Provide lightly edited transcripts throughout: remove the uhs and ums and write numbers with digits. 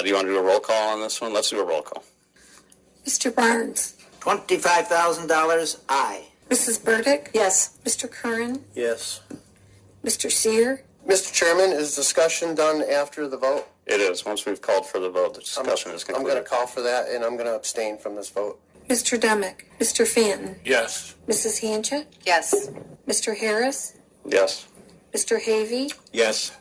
Do you want to do a roll call on this one? Let's do a roll call. Mr. Barnes. $25,000, aye. Mrs. Burdick. Yes. Mr. Curran. Yes. Mr. Sear. Mr. Chairman, is discussion done after the vote? It is. Once we've called for the vote, the discussion is concluded. I'm going to call for that, and I'm going to abstain from this vote. Mr. Demick. Mr. Fanton. Yes. Mrs. Hanchett. Yes. Mr. Harris. Yes. Mr. Havey. Yes.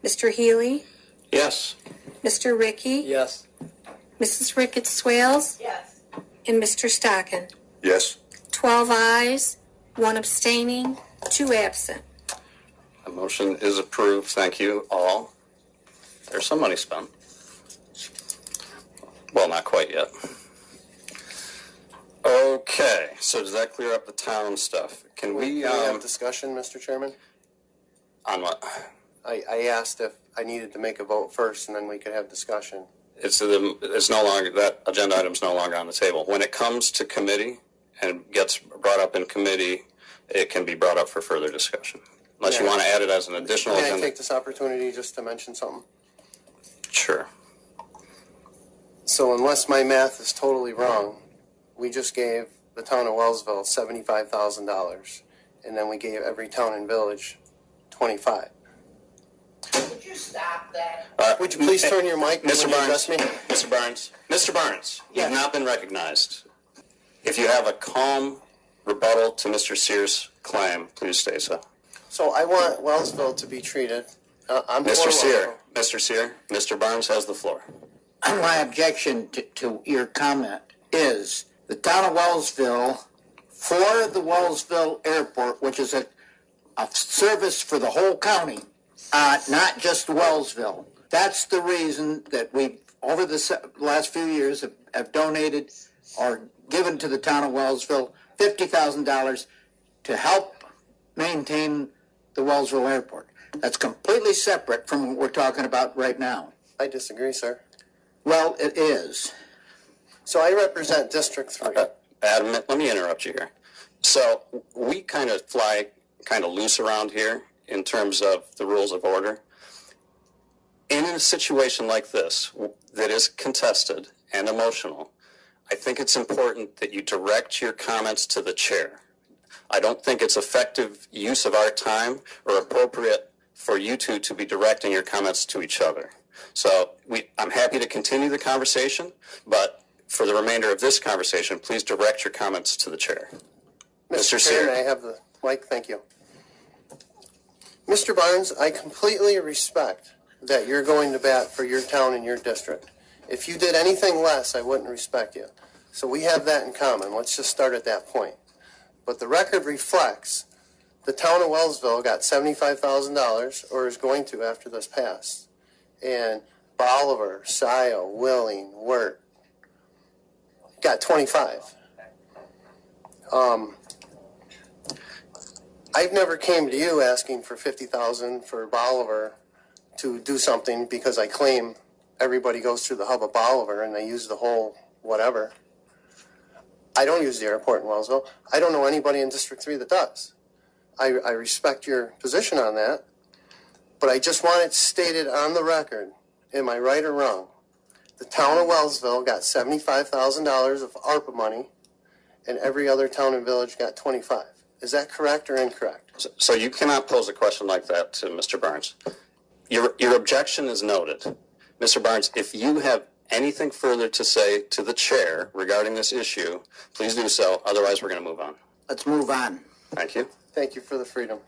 Mr. Healy. Yes. Mr. Rickey. Yes. Mrs. Ricketts Swales. Yes. And Mr. Stockin. Yes. 12 ayes, 1 abstaining, 2 absent. The motion is approved. Thank you all. There's some money spent. Well, not quite yet. Okay, so does that clear up the town stuff? Can we have discussion, Mr. Chairman? On what? I asked if I needed to make a vote first, and then we could have discussion. It's no longer, that agenda item's no longer on the table. When it comes to committee and gets brought up in committee, it can be brought up for further discussion. Unless you want to add it as an additional Can I agenda. take this opportunity just to mention something? Sure. So unless my math is totally wrong, we just gave the town of Wellsville $75,000, and then we gave every town and village $25,000. Would you stop that? Would you please turn your mic Mr. when you Barnes, address me? Mr. Barnes, Yes. you've not been recognized. If you have a calm rebuttal to Mr. Sears' claim, please say so. So I want Wellsville to be treated. I'm Mr. for Sear, Wellsville. Mr. Sear, Mr. Barnes has the floor. My objection to your comment is the town of Wellsville, for the Wellsville Airport, which is a service for the whole county, not just Wellsville. That's the reason that we, over the last few years, have donated or given to the town of Wellsville $50,000 to help maintain the Wellsville Airport. That's completely separate from what we're talking about right now. I disagree, sir. Well, it is. So I represent District 3. Adam, let me interrupt you here. So we kind of fly kind of loose around here in terms of the rules of order. In a situation like this that is contested and emotional, I think it's important that you direct your comments to the chair. I don't think it's effective use of our time or appropriate for you two to be directing your comments to each other. So I'm happy to continue the conversation, but for the remainder of this conversation, please direct your comments to the chair. Mr. Sear. Chairman, I have the mic. Thank you. Mr. Barnes, I completely respect that you're going to bat for your town and your district. If you did anything less, I wouldn't respect you. So we have that in common. Let's just start at that point. But the record reflects the town of Wellsville got $75,000, or is going to after this passed. And Bolivar, Scioto, Willing, Wirt got $25,000. I've never came to you asking for $50,000 for Bolivar to do something because I claim everybody goes through the hub of Bolivar and they use the whole whatever. I don't use the airport in Wellsville. I don't know anybody in District 3 that does. I respect your position on that, but I just want it stated on the record, am I right or wrong? The town of Wellsville got $75,000 of ARPA money, and every other town and village got $25,000. Is that correct or incorrect? So you cannot pose a question like that to Mr. Barnes. Your objection is noted. Mr. Barnes, if you have anything further to say to the chair regarding this issue, please do so. Otherwise, we're going to move on. Let's move on. Thank you. Thank you for the freedom.